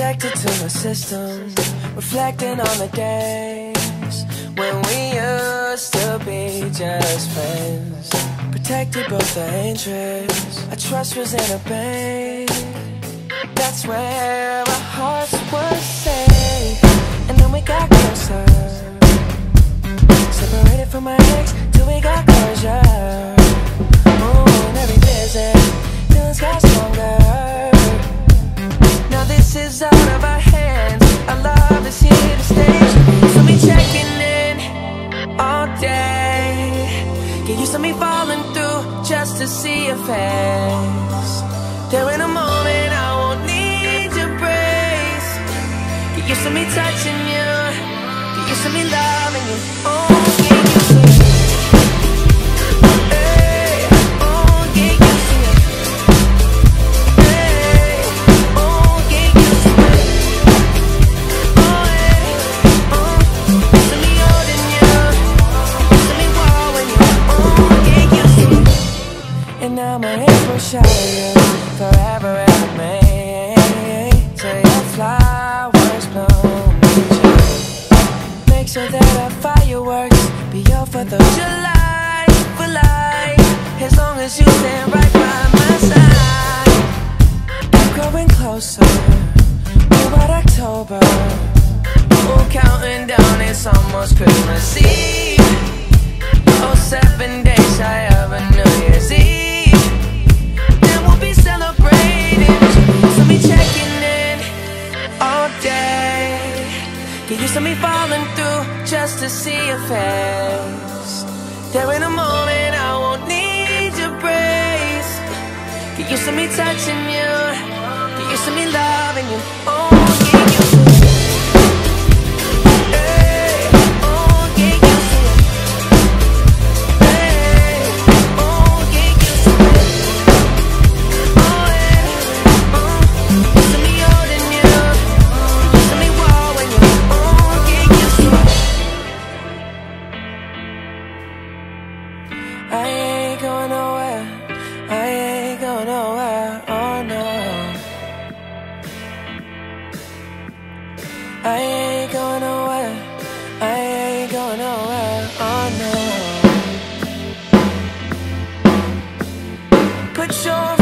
injected to my system, reflecting on the days when we used to be just friends. Protected both our interests, our trust was in a bank. That's where our hearts were safe. And then we got closer, separated from my ex till we got closure. Oh, and every visit, feelings got stronger. Now this is out of our hands, our love is here to stay. So me checking in all day, get used to me falling through just to see your face. There in a moment I won't need your praise. Get used to me touching you, get used to me loving you. Oh, get used to it. Hey, oh, get used to it. Hey, oh, get used to it. Oh, hey, oh, used to me holding you, used to me warming you. Oh, get used to it. And now my hands will shower you forever and me, till your flowers bloom. Make sure that our fireworks be your 4th of July for life, as long as you stand right by my side. We're growing closer, we're at October. Oh, counting down, it's almost Christmas Eve. Oh, 7 days shy of a New Year's Eve. Then we'll be celebrating, so me checking in all day. Get used to me falling through just to see your face. There in a moment I won't need your praise. Get used to me touching you, get used to me loving you. Oh, get used to it. Hey, oh, get used to it. Hey, oh, get used to it. Oh, hey, oh, used to me holding you, used to me warming you. Oh, get used to it. I ain't going nowhere, I ain't going nowhere, oh no. I ain't going nowhere, I ain't going nowhere, oh no. Put your